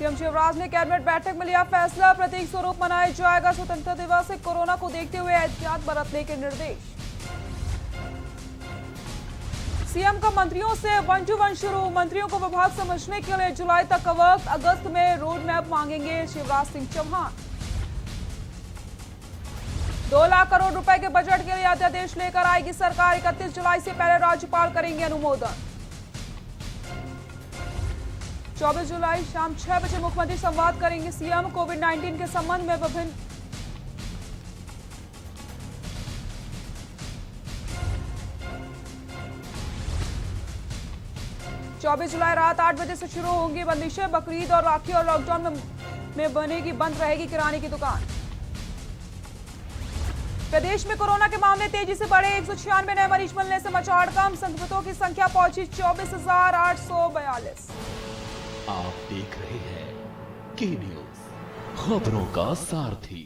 CM Shivraj ने cabinet बैठक में लिया फैसला, प्रतीक स्वरूप मनाया जाएगा स्वतंत्रता दिवस। कोरोना को देखते हुए एहतियात बरतने के निर्देश। सीएम का मंत्रियों से 1 to 1 शुरू, मंत्रियों को विभाग समझने के लिए जुलाई तक का वक्त, अगस्त में रोड मैप मांगेंगे शिवराज सिंह चौहान। 2 लाख करोड़ रुपए के बजट के लिए अध्यादेश लेकर आएगी सरकार, 31 जुलाई से पहले राज्यपाल करेंगे अनुमोदन। 24 जुलाई शाम 6 बजे मुख्यमंत्री संवाद करेंगे सीएम, कोविड-19 के संबंध में विभिन्न जुलाई रात 8 बजे से शुरू होंगी बंदिशें, बकरीद और राखी और लॉकडाउन में बनेगी बंद रहेगी किराने की दुकान। प्रदेश में कोरोना के मामले तेजी से बढ़े, 196 नए मरीज मिलने से मचा हड़कंप, संक्रमितों की संख्या पहुंची 24,842। आप देख रहे हैं की न्यूज, खबरों का सारथी।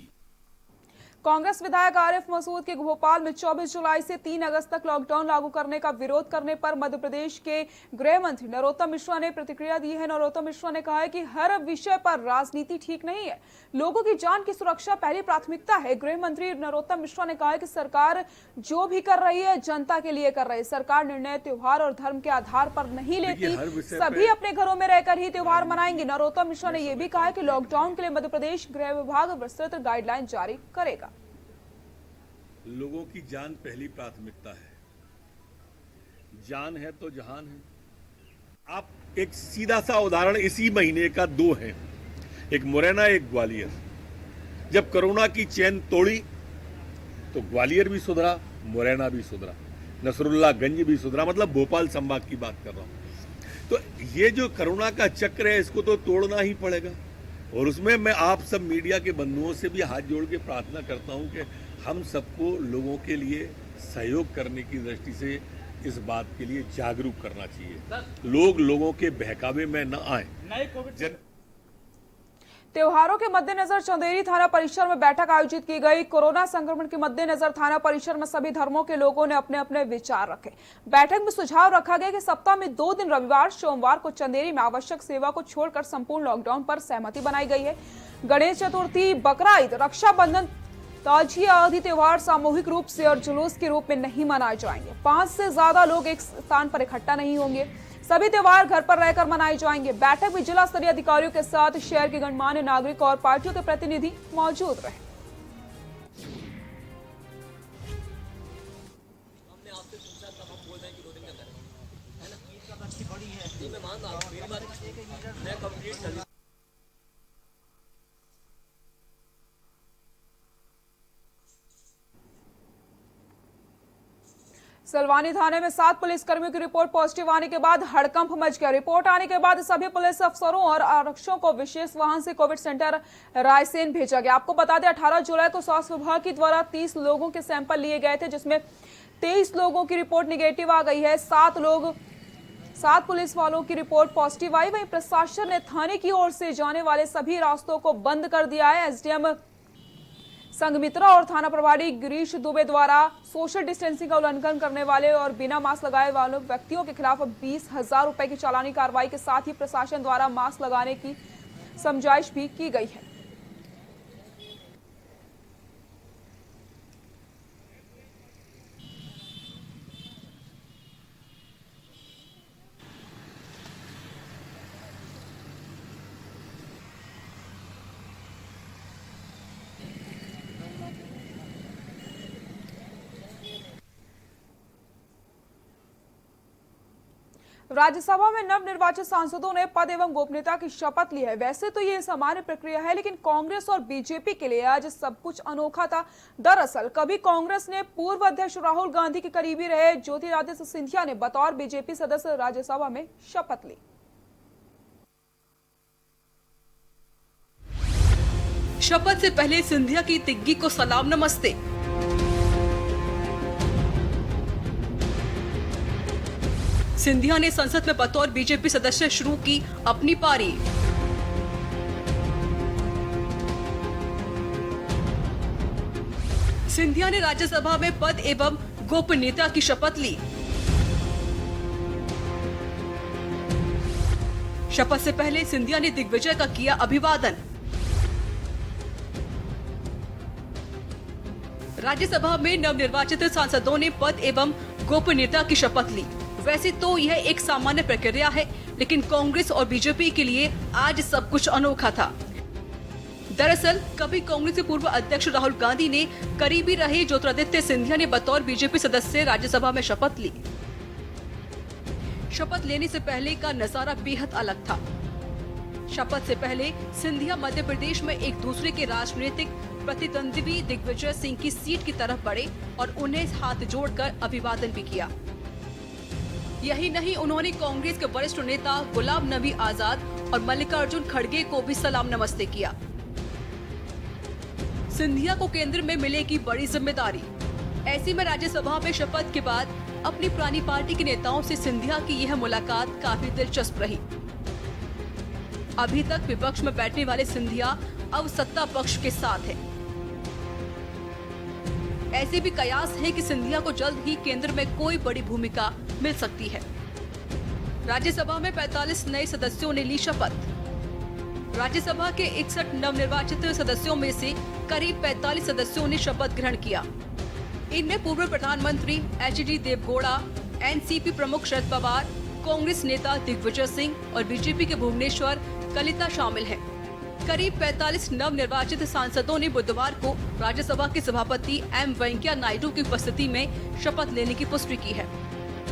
कांग्रेस विधायक आरिफ मसूद के भोपाल में 24 जुलाई से 3 अगस्त तक लॉकडाउन लागू करने का विरोध करने पर मध्य प्रदेश के गृह मंत्री नरोत्तम मिश्रा ने प्रतिक्रिया दी है। नरोत्तम मिश्रा ने कहा है कि हर विषय पर राजनीति ठीक नहीं है, लोगों की जान की सुरक्षा पहली प्राथमिकता है। गृह मंत्री नरोत्तम मिश्रा ने कहा है कि सरकार जो भी कर रही है जनता के लिए कर रही है। सरकार निर्णय त्योहार और धर्म के आधार पर नहीं लेती, सभी अपने घरों में रहकर ही त्योहार मनाएंगे। नरोत्तम मिश्रा ने यह भी कहा कि लॉकडाउन के लिए मध्य प्रदेश गृह विभाग विस्तृत गाइडलाइन जारी करेगा। लोगों की जान पहली प्राथमिकता है, जान है तो जहान है। आप एक सीधा सा उदाहरण इसी महीने का 2 है, एक मुरैना एक ग्वालियर। जब कोरोना की चेन तोड़ी तो ग्वालियर भी सुधरा, मुरैना भी सुधरा, नसरुल्लागंज भी सुधरा, मतलब भोपाल संभाग की बात कर रहा हूं। तो ये जो कोरोना का चक्र है इसको तो तोड़ना ही पड़ेगा, और उसमें मैं आप सब मीडिया के बंधुओं से भी हाथ जोड़ के प्रार्थना करता हूं कि हम सबको लोगों के लिए सहयोग करने की दृष्टि से इस बात के लिए जागरूक करना चाहिए। लोग लोगों के बहकावे में न आए। त्योहारों के मद्देनजर चंदेरी थाना परिसर में बैठक आयोजित की गई। कोरोना संक्रमण के मद्देनजर थाना परिसर में सभी धर्मों के लोगों ने अपने अपने विचार रखे। बैठक में सुझाव रखा गया कि सप्ताह में 2 दिन रविवार सोमवार को चंदेरी में आवश्यक सेवा को छोड़कर संपूर्ण लॉकडाउन पर सहमति बनाई गई है। गणेश चतुर्थी, बकरा ईद, रक्षाबंधन, ताजिया आदि त्योहार सामूहिक रूप से और जुलूस के रूप में नहीं मनाए जाएंगे। 5 से ज्यादा लोग एक स्थान पर इकट्ठा नहीं होंगे। सभी त्योहार घर पर रहकर मनाए जाएंगे। बैठक में जिला स्तरीय अधिकारियों के साथ शहर के गणमान्य नागरिक और पार्टियों के प्रतिनिधि मौजूद रहे। सलवानी थाने में 7 पुलिसकर्मियों की रिपोर्ट पॉजिटिव आने के बाद हड़कंप मच गया। रिपोर्ट आने के बाद सभी पुलिस अफसरों और आरक्षकों को विशेष वाहन से कोविड सेंटर रायसेन भेजा गया। आपको बता दें 18 जुलाई को स्वास्थ्य विभाग के द्वारा 30 लोगों के सैंपल लिए गए थे, जिसमें 23 लोगों की रिपोर्ट निगेटिव आ गई है। 7 पुलिस वालों की रिपोर्ट पॉजिटिव आई। वहीं प्रशासन ने थाने की ओर से जाने वाले सभी रास्तों को बंद कर दिया है। एसडीएम संघमित्रा और थाना प्रभारी गिरीश दुबे द्वारा सोशल डिस्टेंसिंग का उल्लंघन करने वाले और बिना मास्क लगाए वाले व्यक्तियों के खिलाफ 20,000 रुपए की चालानी कार्रवाई के साथ ही प्रशासन द्वारा मास्क लगाने की समझाइश भी की गई है। राज्यसभा में नवनिर्वाचित सांसदों ने पद एवं गोपनीयता की शपथ ली है। वैसे तो ये सामान्य प्रक्रिया है, लेकिन कांग्रेस और बीजेपी के लिए आज सब कुछ अनोखा था। दरअसल कभी कांग्रेस ने पूर्व अध्यक्ष राहुल गांधी के करीबी रहे ज्योतिरादित्य सिंधिया ने बतौर बीजेपी सदस्य राज्यसभा में शपथ ली। शपथ से पहले सिंधिया की तिग्गी को सलाम नमस्ते। सिंधिया ने संसद में बतौर बीजेपी सदस्य शुरू की अपनी पारी। सिंधिया ने राज्यसभा में पद एवं गोपनीयता की शपथ ली। शपथ से पहले सिंधिया ने दिग्विजय का किया अभिवादन। राज्यसभा में नवनिर्वाचित सांसदों ने पद एवं गोपनीयता की शपथ ली। वैसे तो यह एक सामान्य प्रक्रिया है, लेकिन कांग्रेस और बीजेपी के लिए आज सब कुछ अनोखा था। दरअसल कभी कांग्रेस के पूर्व अध्यक्ष राहुल गांधी ने करीबी रहे ज्योतिरादित्य सिंधिया ने बतौर बीजेपी सदस्य राज्यसभा में शपथ ली। शपथ लेने से पहले का नजारा बेहद अलग था। शपथ से पहले सिंधिया मध्य प्रदेश में एक दूसरे के राजनीतिक प्रतिद्वंदी दिग्विजय सिंह की सीट की तरफ बढ़े और उन्हें हाथ जोड़कर अभिवादन भी किया। यही नहीं, उन्होंने कांग्रेस के वरिष्ठ नेता गुलाम नबी आजाद और मल्लिकार्जुन खड़गे को भी सलाम नमस्ते किया। सिंधिया को केंद्र में मिलेगी बड़ी जिम्मेदारी। ऐसी में राज्यसभा में शपथ के बाद अपनी पुरानी पार्टी के नेताओं से सिंधिया की यह मुलाकात काफी दिलचस्प रही। अभी तक विपक्ष में बैठने वाले सिंधिया अब सत्ता पक्ष के साथ है। ऐसे भी कयास है कि सिंधिया को जल्द ही केंद्र में कोई बड़ी भूमिका मिल सकती है। राज्यसभा में 45 नए सदस्यों ने ली शपथ। राज्यसभा के 61 नवनिर्वाचित सदस्यों में से करीब 45 सदस्यों ने शपथ ग्रहण किया। इनमें पूर्व प्रधानमंत्री एचडी देवगौड़ा, एनसीपी प्रमुख शरद पवार, कांग्रेस नेता दिग्विजय सिंह और बीजेपी के भुवनेश्वर कलिता शामिल हैं। करीब 45 नवनिर्वाचित सांसदों ने बुधवार को राज्यसभा के सभापति एम वेंकैया नायडू की उपस्थिति में शपथ लेने की पुष्टि की है।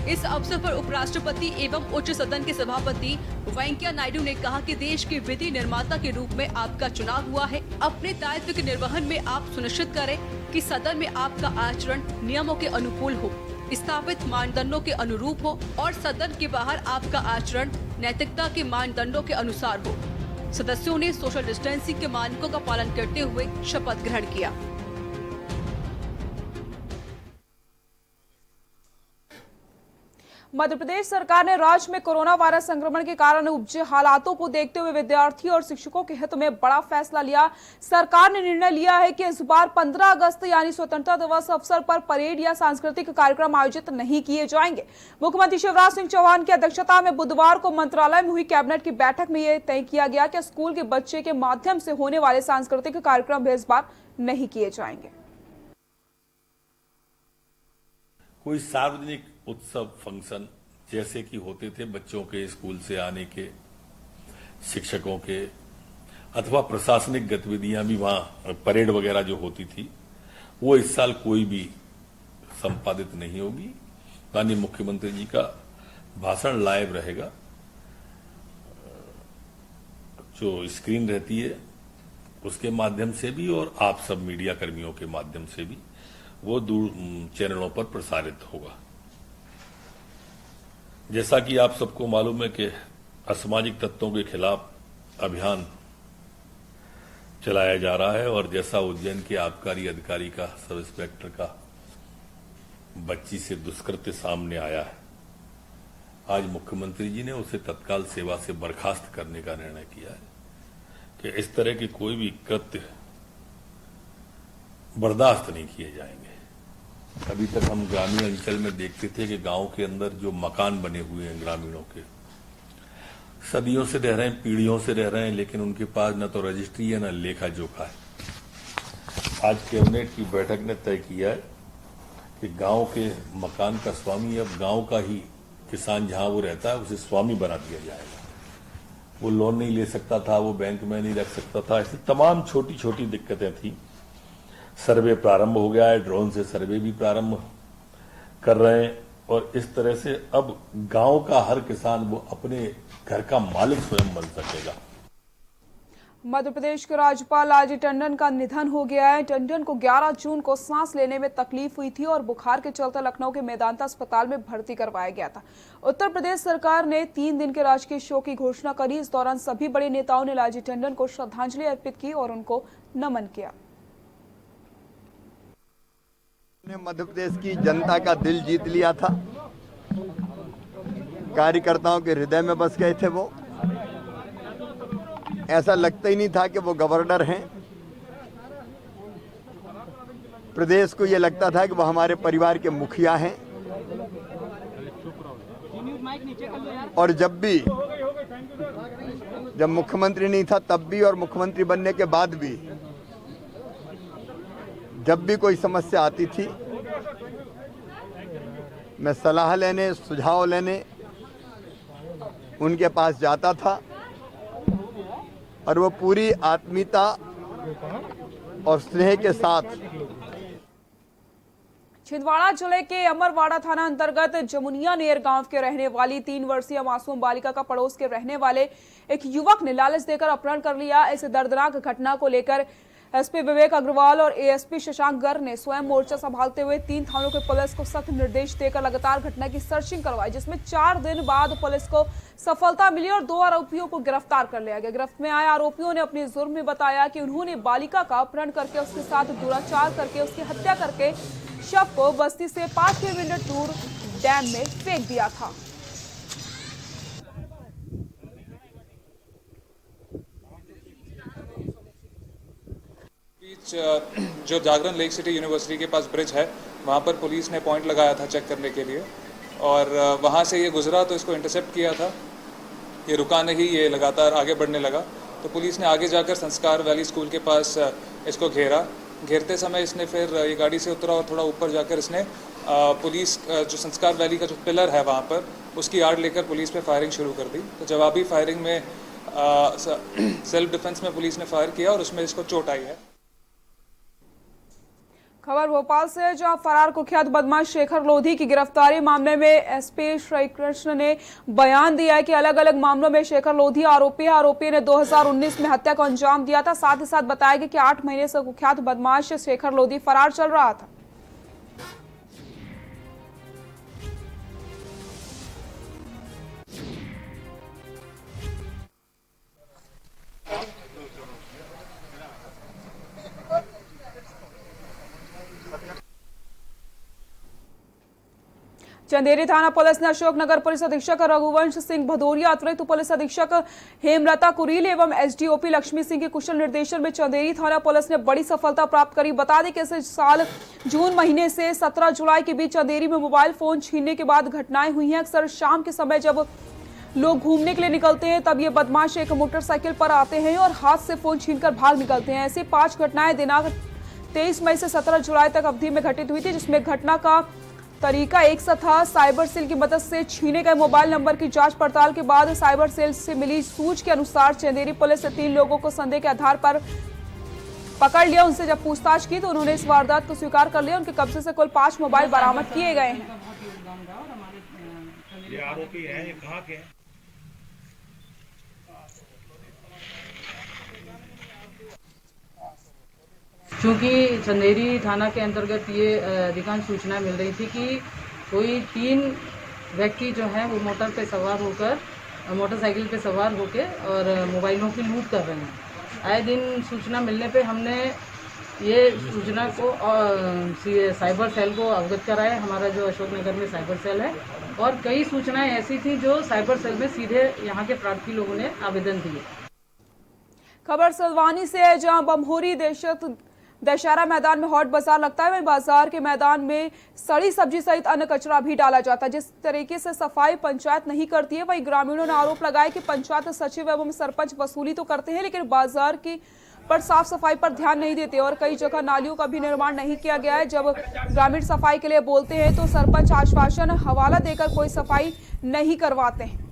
इस अवसर पर उपराष्ट्रपति एवं उच्च सदन के सभापति वेंकैया नायडू ने कहा कि देश के विधि निर्माता के रूप में आपका चुनाव हुआ है। अपने दायित्व के निर्वहन में आप सुनिश्चित करें कि सदन में आपका आचरण नियमों के अनुकूल हो, स्थापित मानदंडों के अनुरूप हो और सदन के बाहर आपका आचरण नैतिकता के मानदंडों के अनुसार हो। सदस्यों ने सोशल डिस्टेंसिंग के मानकों का पालन करते हुए शपथ ग्रहण किया। मध्य प्रदेश सरकार ने राज्य में कोरोना वायरस संक्रमण के कारण उपजे हालातों को देखते हुए विद्यार्थियों और शिक्षकों के हित में बड़ा फैसला लिया। सरकार ने निर्णय लिया है कि इस बार 15 अगस्त यानी स्वतंत्रता दिवस अवसर पर परेड या सांस्कृतिक कार्यक्रम आयोजित नहीं किए जाएंगे। मुख्यमंत्री शिवराज सिंह चौहान की अध्यक्षता में बुधवार को मंत्रालय में हुई कैबिनेट की बैठक में यह तय किया गया कि स्कूल के बच्चे के माध्यम से होने वाले सांस्कृतिक कार्यक्रम भी इस बार नहीं किए जाएंगे। कोई सार्वजनिक उत्सव फंक्शन जैसे कि होते थे बच्चों के स्कूल से आने के, शिक्षकों के, अथवा प्रशासनिक गतिविधियां भी वहां परेड वगैरह जो होती थी, वो इस साल कोई भी संपादित नहीं होगी। माननीय मुख्यमंत्री जी का भाषण लाइव रहेगा। जो स्क्रीन रहती है उसके माध्यम से भी और आप सब मीडिया कर्मियों के माध्यम से भी वो दूर चैनलों पर प्रसारित होगा। जैसा कि आप सबको मालूम है कि असामाजिक तत्वों के खिलाफ अभियान चलाया जा रहा है और जैसा उज्जैन के आबकारी अधिकारी का सब इंस्पेक्टर का बच्ची से दुष्कृत्य सामने आया है, आज मुख्यमंत्री जी ने उसे तत्काल सेवा से बर्खास्त करने का निर्णय किया है कि इस तरह के कोई भी कृत्य बर्दाश्त नहीं किए जाएंगे। अभी तक हम ग्रामीण अंचल में देखते थे कि गांव के अंदर जो मकान बने हुए हैं ग्रामीणों के, सदियों से रह रहे हैं, पीढ़ियों से रह रहे हैं, लेकिन उनके पास न तो रजिस्ट्री है न लेखा जोखा है। आज कैबिनेट की बैठक ने तय किया है कि गांव के मकान का स्वामी अब गांव का ही किसान जहां वो रहता है उसे स्वामी बना दिया जाएगा। वो लोन नहीं ले सकता था, वो बैंक में नहीं रख सकता था, ऐसी तमाम छोटी छोटी दिक्कतें थी। सर्वे प्रारंभ हो गया है, ड्रोन से सर्वे भी प्रारंभ कर रहे हैं और इस तरह से अब गांव का हर किसान वो अपने घर का मालिक स्वयं बन सकेगा। मध्य प्रदेश के राज्यपाल लालजी टंडन का निधन हो गया है। टंडन को 11 जून को सांस लेने में तकलीफ हुई थी और बुखार के चलते लखनऊ के मेदांता अस्पताल में भर्ती करवाया गया था। उत्तर प्रदेश सरकार ने 3 दिन के राजकीय शोक की घोषणा करी। इस दौरान सभी बड़े नेताओं ने लालजी टंडन को श्रद्धांजलि अर्पित की और उनको नमन किया। मध्य प्रदेश की जनता का दिल जीत लिया था, कार्यकर्ताओं के हृदय में बस गए थे। वो ऐसा लगता ही नहीं था कि वो गवर्नर हैं। प्रदेश को ये लगता था कि वो हमारे परिवार के मुखिया हैं। और जब भी जब मुख्यमंत्री नहीं था तब भी और मुख्यमंत्री बनने के बाद भी जब भी कोई समस्या आती थी मैं सलाह लेने, सुझाव लेने उनके पास जाता था और वो पूरी आत्मीयता और स्नेह के साथ। छिंदवाड़ा जिले के अमरवाड़ा थाना अंतर्गत जमुनिया नेर गांव के रहने वाली 3 वर्षीय मासूम बालिका का पड़ोस के रहने वाले एक युवक ने लालच देकर अपहरण कर लिया। इस दर्दनाक घटना को लेकर एसपी विवेक अग्रवाल और एएसपी शशांक गर्ग ने स्वयं मोर्चा संभालते हुए 3 थानों के पुलिस को सख्त निर्देश देकर लगातार घटना की सर्चिंग करवाई, जिसमें 4 दिन बाद पुलिस को सफलता मिली और 2 आरोपियों को गिरफ्तार कर लिया गया। गिरफ्त में आए आरोपियों ने अपने जुर्म में बताया कि उन्होंने बालिका का अपहरण करके उसके साथ दुराचार करके उसकी हत्या करके शव को बस्ती से 5 किलोमीटर दूर डैम में फेंक दिया था। जो जागरण लेक सिटी यूनिवर्सिटी के पास ब्रिज है वहाँ पर पुलिस ने पॉइंट लगाया था चेक करने के लिए और वहाँ से ये गुजरा तो इसको इंटरसेप्ट किया था। ये रुका नहीं, ये लगातार आगे बढ़ने लगा तो पुलिस ने आगे जाकर संस्कार वैली स्कूल के पास इसको घेरा। घेरते समय इसने फिर ये गाड़ी से उतरा और थोड़ा ऊपर जाकर इसने पुलिस जो संस्कार वैली का जो पिलर है वहाँ पर उसकी आड़ लेकर पुलिस पे फायरिंग शुरू कर दी। तो जवाबी फायरिंग में सेल्फ डिफेंस में पुलिस ने फायर किया और उसमें इसको चोट आई है। खबर भोपाल से, जहां फरार कुख्यात बदमाश शेखर लोधी की गिरफ्तारी मामले में एसपी श्रीकृष्ण ने बयान दिया है कि अलग अलग मामलों में शेखर लोधी आरोपी है। आरोपी ने 2019 में हत्या को अंजाम दिया था। साथ ही साथ बताया गया कि 8 महीने से कुख्यात बदमाश शेखर लोधी फरार चल रहा था। चंदेरी थाना पुलिस ने अशोकनगर पुलिस अधीक्षक रघुवंश सिंह भदौरिया, अतिरिक्त पुलिस अधीक्षक हेमलता कुरील एवं एसडीओपी लक्ष्मी सिंह के कुशल निर्देशन में चंदेरी थाना पुलिस ने बड़ी सफलता प्राप्त करी। बता दें कि इस साल जून महीने से 17 जुलाई के बीच चंदेरी में मोबाइल फोन छीनने के बाद घटनाएं हुई हैं। अक्सर शाम के समय जब लोग घूमने के लिए निकलते हैं तब ये बदमाश एक मोटरसाइकिल पर आते हैं और हाथ से फोन छीनकर भाग निकलते हैं। ऐसी 5 घटनाएं दिनांक 23 मई से 17 जुलाई तक अवधि में घटित हुई थी, जिसमें घटना का तरीका एक सा था। साइबर सेल की मदद से छीने गए मोबाइल नंबर की जांच पड़ताल के बाद साइबर सेल से मिली सूच के अनुसार चंदेरी पुलिस ने 3 लोगों को संदेह के आधार पर पकड़ लिया। उनसे जब पूछताछ की तो उन्होंने इस वारदात को स्वीकार कर लिया। उनके कब्जे से कुल 5 मोबाइल बरामद किए गए हैं। ये आरोपी है, ये कहाँ के हैं? चूँकि चंदेरी थाना के अंतर्गत ये अधिकांश सूचना मिल रही थी कि कोई 3 व्यक्ति जो हैं वो मोटरसाइकिल पे सवार होकर और मोबाइलों की लूट कर रहे हैं। आए दिन सूचना मिलने पे हमने ये सूचना को साइबर सेल को अवगत कराया। हमारा जो अशोकनगर में साइबर सेल है और कई सूचनाएं ऐसी थी जो साइबर सेल में सीधे यहाँ के प्रार्थी लोगों ने आवेदन दिए। खबर सलवानी से है, जहां बमहोरी दशहरा मैदान में हॉट बाजार लगता है, वहीं बाजार के मैदान में सड़ी सब्जी सहित अन्य कचरा भी डाला जाता है। जिस तरीके से सफाई पंचायत नहीं करती है, वहीं ग्रामीणों ने आरोप लगाया कि पंचायत सचिव एवं सरपंच वसूली तो करते हैं लेकिन बाजार की पर साफ सफाई पर ध्यान नहीं देते और कई जगह नालियों का भी निर्माण नहीं किया गया है। जब ग्रामीण सफाई के लिए बोलते हैं तो सरपंच आश्वासन हवाला देकर कोई सफाई नहीं करवाते हैं।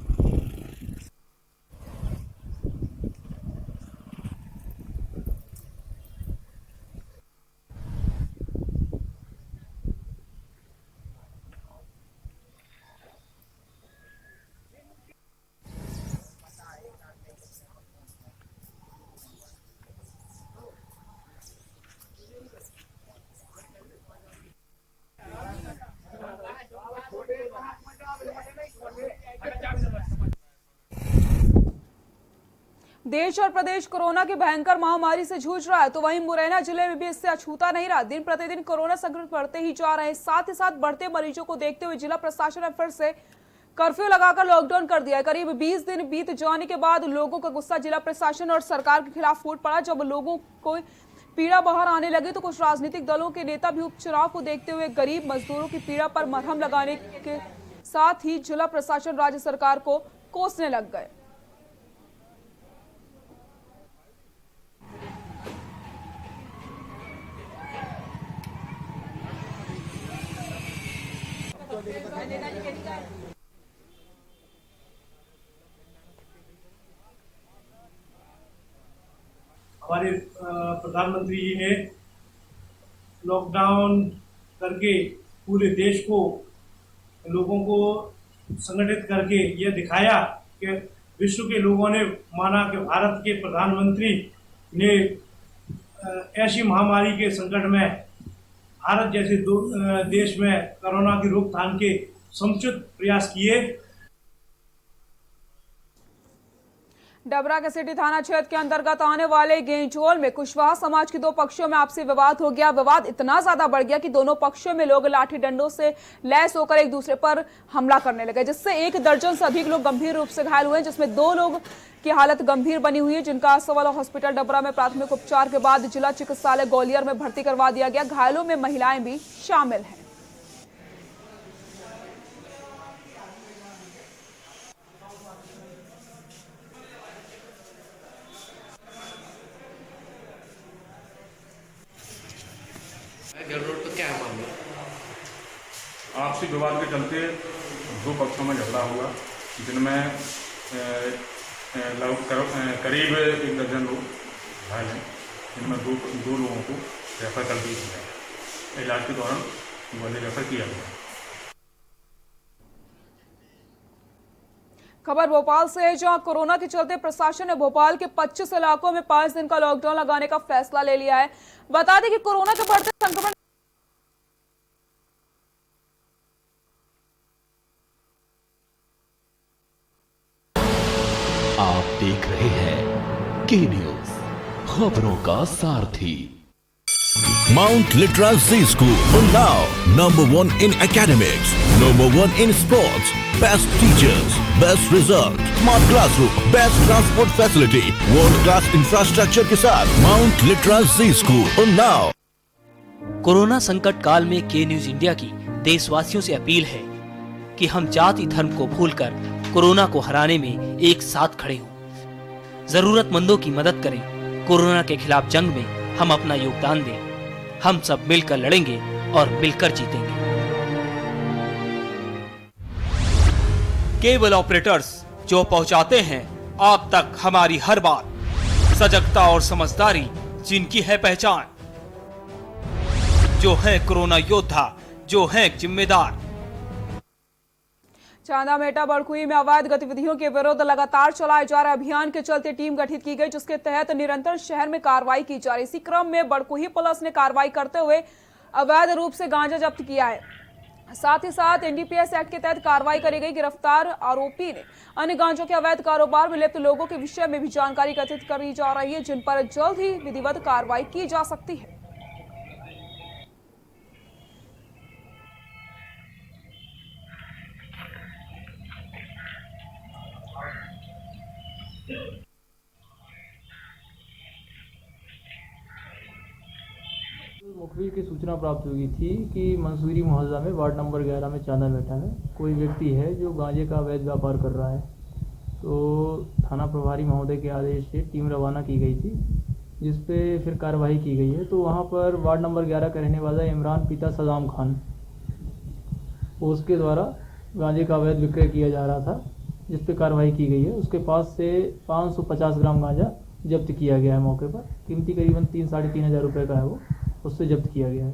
देश और प्रदेश कोरोना की भयंकर महामारी से जूझ रहा है, तो वहीं मुरैना जिले में भी इससे अछूता नहीं रहा। दिन प्रतिदिन कोरोना संक्रमित बढ़ते ही जा रहे हैं। साथ ही साथ बढ़ते मरीजों को देखते हुए जिला प्रशासन ने फिर से कर्फ्यू लगाकर लॉकडाउन कर दिया है। करीब 20 दिन बीत जाने के बाद लोगों का गुस्सा जिला प्रशासन और सरकार के खिलाफ फूट पड़ा। जब लोगों को पीड़ा बाहर आने लगी तो कुछ राजनीतिक दलों के नेता भी उपचुनाव को देखते हुए गरीब मजदूरों की पीड़ा पर मरहम लगाने के साथ ही जिला प्रशासन राज्य सरकार को कोसने लग गए। हमारे प्रधानमंत्री जी ने लॉकडाउन करके पूरे देश को, लोगों को संगठित करके यह दिखाया कि विश्व के लोगों ने माना कि भारत के प्रधानमंत्री ने ऐसी महामारी के संकट में भारत जैसे देश में कोरोना की रोकथाम के समुचित प्रयास किए। डबरा के सिटी थाना क्षेत्र के अंतर्गत आने वाले गेंजोल में कुशवाहा समाज के दो पक्षों में आपसी विवाद हो गया। विवाद इतना ज्यादा बढ़ गया कि दोनों पक्षों में लोग लाठी डंडों से लैस होकर एक दूसरे पर हमला करने लगे, जिससे 1 दर्जन से अधिक लोग गंभीर रूप से घायल हुए, जिसमें 2 लोग की हालत गंभीर बनी हुई है, जिनका सिविल हॉस्पिटल डबरा में प्राथमिक उपचार के बाद जिला चिकित्सालय ग्वालियर में भर्ती करवा दिया गया। घायलों में महिलाएं भी शामिल हैं। आपसी विवाद के चलते 2 पक्षों में झगड़ा हुआ, जिनमें करीब 1 दर्जन लोग घायल हैं, जिनमें दो लोगों को रेफर कर दिया गया। इलाज के दौरान ग्वालियर रेफर किया गया। खबर भोपाल से है, जहां कोरोना के चलते प्रशासन ने भोपाल के 25 इलाकों में 5 दिन का लॉकडाउन लगाने का फैसला ले लिया है। बता दें कि कोरोना के बढ़ते संक्रमण आप देख रहे हैं के न्यूज, खबरों का सारथी। Mount Litra Z School, Unnao, #1 in academics, #1 in sports, best teachers, best result, smart classroom, best transport facility, world class infrastructure के साथ Mount Litra Z School, Unnao। Corona संकट काल में के न्यूज इंडिया की देशवासियों से अपील है कि हम जाति धर्म को भूलकर कोरोना को हराने में एक साथ खड़े हों, जरूरतमंदों की मदद करें। कोरोना के खिलाफ जंग में हम अपना योगदान दें। हम सब मिलकर लड़ेंगे और मिलकर जीतेंगे। केबल ऑपरेटर्स जो पहुंचाते हैं आप तक हमारी हर बात, सजगता और समझदारी जिनकी है पहचान, जो है कोरोना योद्धा, जो है जिम्मेदार। चांदा मेटा बड़कुई में अवैध गतिविधियों के विरुद्ध लगातार चलाए जा रहे अभियान के चलते टीम गठित की गई, जिसके तहत निरंतर शहर में कार्रवाई की जा रही। इसी क्रम में बड़कुई पुलिस ने कार्रवाई करते हुए अवैध रूप से गांजा जब्त किया है। साथ ही साथ एनडीपीएस एक्ट के तहत कार्रवाई करी गई। गिरफ्तार आरोपी ने अन्य गांजों के अवैध कारोबार में लिप्त लोगों के विषय में भी जानकारी एकत्रित करी जा रही है, जिन पर जल्द ही विधिवत कार्रवाई की जा सकती है। मुखबिर की सूचना प्राप्त हुई थी कि मंसूरी मोहल्ला में वार्ड नंबर 11 में चांदा मेटा में कोई व्यक्ति है जो गांजे का अवैध व्यापार कर रहा है। तो थाना प्रभारी महोदय के आदेश से टीम रवाना की गई थी, जिस पे फिर कार्रवाई की गई है। तो वहां पर वार्ड नंबर 11 का रहने वाला इमरान पिता सदाम खान, उसके द्वारा गांजे का अवैध विक्रय किया जा रहा था, जिस पे कार्रवाई की गई है। उसके पास से 550 ग्राम गांजा जब्त किया गया है। मौके पर कीमती करीबन 3-3.5 हज़ार रुपये का है, वो उससे जब्त किया गया है।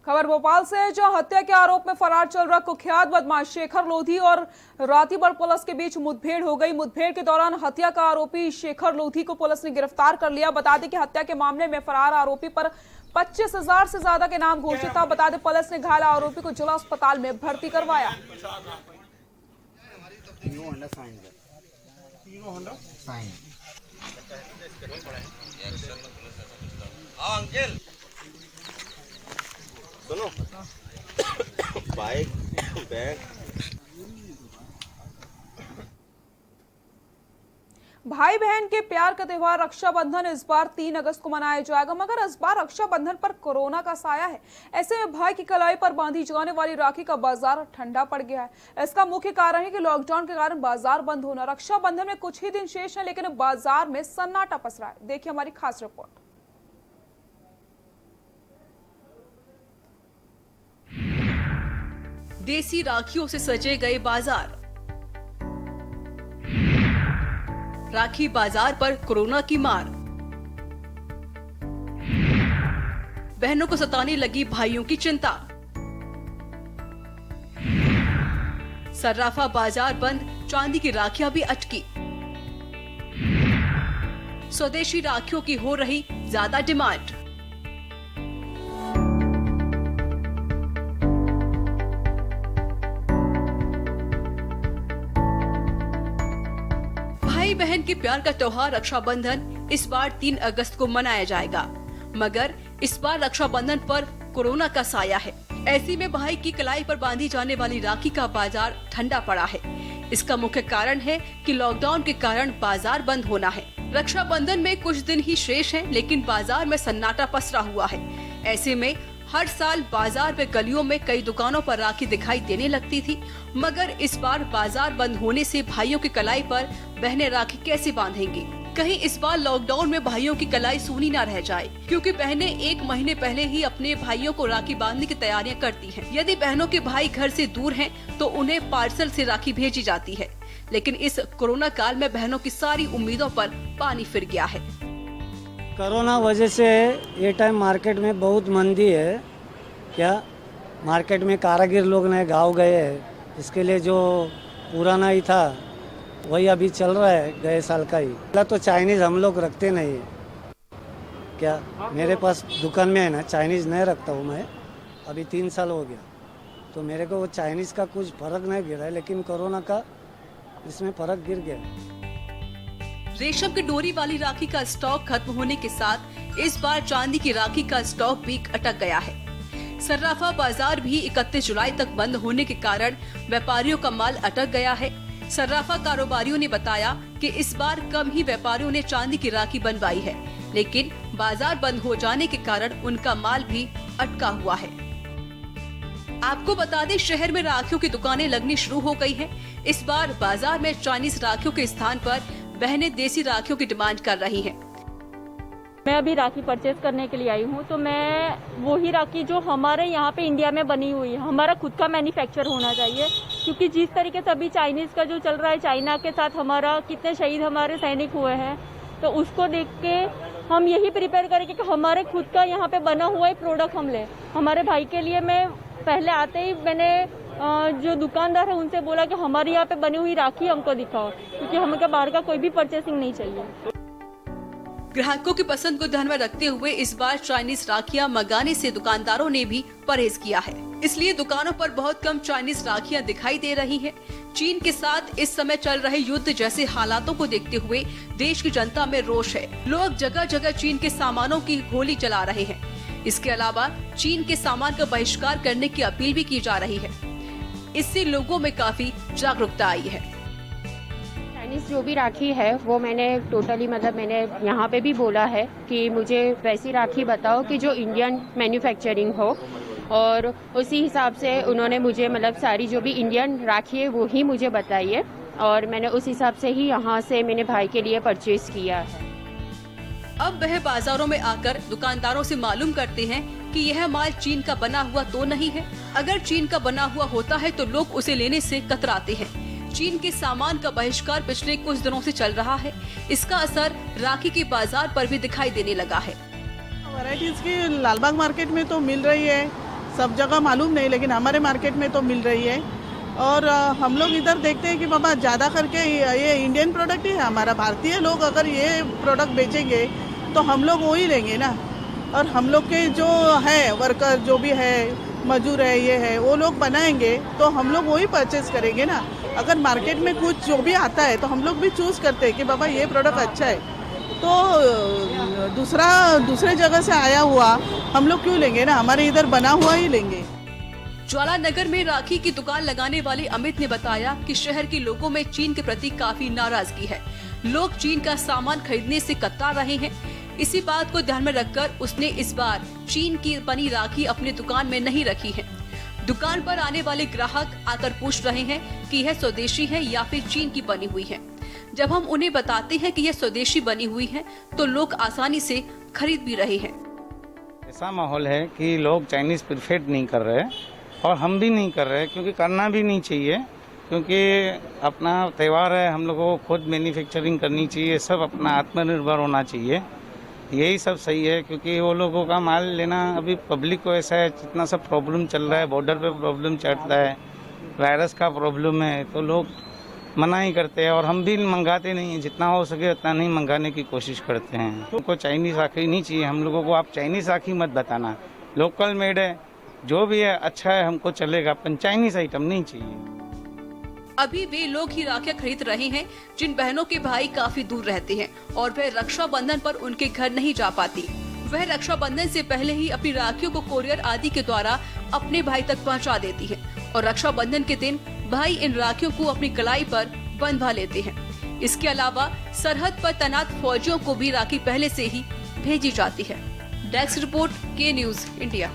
खबर भोपाल से है, जहां हत्या के आरोप में फरार चल रहा कुख्यात बदमाश शेखर लोधी और रातीबड़ पुलिस के बीच मुठभेड़ हो गई। मुठभेड़ के दौरान हत्या का आरोपी शेखर लोधी को पुलिस ने गिरफ्तार कर लिया। बता दें कि हत्या के मामले में फरार आरोपी पर 25,000 से ज्यादा के नाम घोषित था। बता दें पुलिस ने घायल आरोपी को जिला अस्पताल में भर्ती करवाया। सुनो बाइक बैग। भाई बहन के प्यार का त्योहार रक्षाबंधन इस बार 3 अगस्त को मनाया जाएगा, मगर इस बार रक्षाबंधन पर कोरोना का साया है। ऐसे में भाई की कलाई पर बांधी जाने वाली राखी का बाजार ठंडा पड़ गया है। इसका मुख्य कारण है कि लॉकडाउन के कारण बाजार बंद होना। रक्षाबंधन में कुछ ही दिन शेष है, लेकिन बाजार में सन्नाटा पसरा है। देखिए हमारी खास रिपोर्ट। देसी राखियों से सजे गए बाजार। राखी बाजार पर कोरोना की मार। बहनों को सताने लगी भाइयों की चिंता। सर्राफा बाजार बंद, चांदी की राखियां भी अटकी। स्वदेशी राखियों की हो रही ज्यादा डिमांड। भाई बहन के प्यार का त्योहार रक्षाबंधन इस बार 3 अगस्त को मनाया जाएगा, मगर इस बार रक्षाबंधन पर कोरोना का साया है। ऐसे में भाई की कलाई पर बांधी जाने वाली राखी का बाजार ठंडा पड़ा है। इसका मुख्य कारण है कि लॉकडाउन के कारण बाजार बंद होना है। रक्षाबंधन में कुछ दिन ही शेष हैं, लेकिन बाजार में सन्नाटा पसरा हुआ है। ऐसे में हर साल बाजार में गलियों में कई दुकानों पर राखी दिखाई देने लगती थी, मगर इस बार बाजार बंद होने से भाइयों की कलाई पर बहनें राखी कैसे बांधेंगी? कहीं इस बार लॉकडाउन में भाइयों की कलाई सूनी न रह जाए, क्योंकि बहनें 1 महीने पहले ही अपने भाइयों को राखी बांधने की तैयारियां करती हैं। यदि बहनों के भाई घर से दूर हैं, तो उन्हें पार्सल से राखी भेजी जाती है। लेकिन इस कोरोना काल में बहनों की सारी उम्मीदों पर पानी फिर गया है। कोरोना वजह से ये टाइम मार्केट में बहुत मंदी है। क्या मार्केट में कारीगर लोग ने गाँव गए हैं, इसके लिए जो पुराना ही था वही अभी चल रहा है, गए साल का ही। पहला तो चाइनीज़ हम लोग रखते नहीं है। क्या मेरे पास दुकान में है ना, चाइनीज़ नहीं रखता हूँ मैं, अभी 3 साल हो गया, तो मेरे को वो चाइनीज़ का कुछ फर्क नहीं गिरा है, लेकिन कोरोना का इसमें फर्क गिर गया। रेशम की डोरी वाली राखी का स्टॉक खत्म होने के साथ इस बार चांदी की राखी का स्टॉक भी अटक गया है। सर्राफा बाजार भी 31 जुलाई तक बंद होने के कारण व्यापारियों का माल अटक गया है। सर्राफा कारोबारियों ने बताया कि इस बार कम ही व्यापारियों ने चांदी की राखी बनवाई है, लेकिन बाजार बंद हो जाने के कारण उनका माल भी अटका हुआ है। आपको बता दें, शहर में राखियों की दुकानें लगनी शुरू हो गई हैं। इस बार बाजार में चाइनीज राखियों के स्थान पर बहनें देसी राखियों की डिमांड कर रही हैं। मैं अभी राखी परचेज करने के लिए आई हूँ, तो मैं वही राखी जो हमारे यहाँ पे इंडिया में बनी हुई है, हमारा खुद का मैन्युफैक्चर होना चाहिए, क्योंकि जिस तरीके से अभी चाइनीज़ का जो चल रहा है, चाइना के साथ हमारा कितने शहीद हमारे सैनिक हुए हैं, तो उसको देख के हम यही प्रिपेयर करेंगे कि हमारे खुद का यहाँ पे बना हुआ ही प्रोडक्ट हम लें। हमारे भाई के लिए मैं पहले आते ही मैंने जो दुकानदार है उनसे बोला कि हमारे यहाँ पे बनी हुई राखी हमको दिखाओ, क्योंकि हमें बाहर का कोई भी परचेसिंग नहीं चाहिए। ग्राहकों की पसंद को ध्यान में रखते हुए इस बार चाइनीज राखियां मंगाने से दुकानदारों ने भी परहेज किया है, इसलिए दुकानों पर बहुत कम चाइनीज राखियां दिखाई दे रही हैं। चीन के साथ इस समय चल रहे युद्ध जैसे हालातों को देखते हुए देश की जनता में रोष है। लोग जगह जगह चीन के सामानों की गोली चला रहे हैं। इसके अलावा चीन के सामान का बहिष्कार करने की अपील भी की जा रही है। इससे लोगों में काफी जागरूकता आई है। चाइनीज़ जो भी राखी है वो मैंने टोटली मैंने यहाँ पे भी बोला है कि मुझे वैसी राखी बताओ कि जो इंडियन मैन्युफैक्चरिंग हो, और उसी हिसाब से उन्होंने मुझे सारी जो भी इंडियन राखी है वो ही मुझे बताई है, और मैंने उस हिसाब से ही यहाँ से मैंने भाई के लिए परचेज किया है। अब वह बाजारों में आकर दुकानदारों से मालूम करते हैं कि यह माल चीन का बना हुआ तो नहीं है। अगर चीन का बना हुआ होता है तो लोग उसे लेने से कतराते हैं। चीन के सामान का बहिष्कार पिछले कुछ दिनों से चल रहा है। इसका असर राखी के बाजार पर भी दिखाई देने लगा है। वैरायटीज की लालबाग मार्केट में तो मिल रही है, सब जगह मालूम नहीं, लेकिन हमारे मार्केट में तो मिल रही है। और हम लोग इधर देखते हैं कि बाबा ज़्यादा करके ये इंडियन प्रोडक्ट ही है। हमारा भारतीय लोग अगर ये प्रोडक्ट बेचेंगे तो हम लोग वो ही लेंगे ना। और हम लोग के जो है वर्कर जो भी है, मजदूर है, ये है, वो लोग बनाएंगे तो हम लोग वही परचेज करेंगे ना। अगर मार्केट में कुछ जो भी आता है तो हम लोग भी चूज़ करते हैं कि बाबा ये प्रोडक्ट अच्छा है, तो दूसरे जगह से आया हुआ हम लोग क्यों लेंगे ना, हमारे इधर बना हुआ ही लेंगे। ज्वाला नगर में राखी की दुकान लगाने वाले अमित ने बताया कि शहर के लोगों में चीन के प्रति काफी नाराजगी है। लोग चीन का सामान खरीदने से कतरा रहे हैं। इसी बात को ध्यान में रखकर उसने इस बार चीन की बनी राखी अपनी दुकान में नहीं रखी है। दुकान पर आने वाले ग्राहक आकर पूछ रहे हैं कि यह स्वदेशी है या फिर चीन की बनी हुई है। जब हम उन्हें बताते हैं कि यह स्वदेशी बनी हुई है तो लोग आसानी से खरीद भी रहे हैं। ऐसा माहौल है कि लोग चाइनीज प्रिफर नहीं कर रहे हैं, और हम भी नहीं कर रहे, क्योंकि करना भी नहीं चाहिए, क्योंकि अपना त्यौहार है, हम लोगों को खुद मैन्युफैक्चरिंग करनी चाहिए, सब अपना आत्मनिर्भर होना चाहिए, यही सब सही है। क्योंकि वो लोगों का माल लेना अभी पब्लिक को ऐसा है, जितना सब प्रॉब्लम चल रहा है, बॉर्डर पे प्रॉब्लम चल रहा है, वायरस का प्रॉब्लम है, तो लोग मना ही करते हैं और हम भी मंगाते नहीं हैं, जितना हो सके उतना नहीं मंगाने की कोशिश करते हैं। उनको चाइनीज़ राखी नहीं चाहिए, हम लोगों को आप चाइनीज़ राखी मत बताना, लोकल मेड है, जो भी है अच्छा है, हमको चलेगा, पर चाइनीज़ आइटम नहीं चाहिए। अभी वे लोग ही राखियां खरीद रहे हैं जिन बहनों के भाई काफी दूर रहते हैं और वह रक्षाबंधन पर उनके घर नहीं जा पाती। वह रक्षाबंधन से पहले ही अपनी राखियों को कोरियर आदि के द्वारा अपने भाई तक पहुंचा देती है और रक्षाबंधन के दिन भाई इन राखियों को अपनी कलाई पर बंधवा लेते हैं। इसके अलावा सरहद पर तैनात फौजियों को भी राखी पहले से ही भेजी जाती है। डेस्क रिपोर्ट, के न्यूज इंडिया।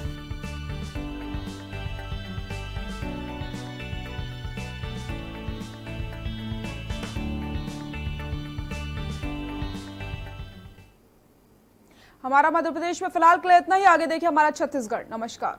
हमारा मध्य प्रदेश में फिलहाल के लिए इतना ही। आगे देखिए हमारा छत्तीसगढ़। नमस्कार।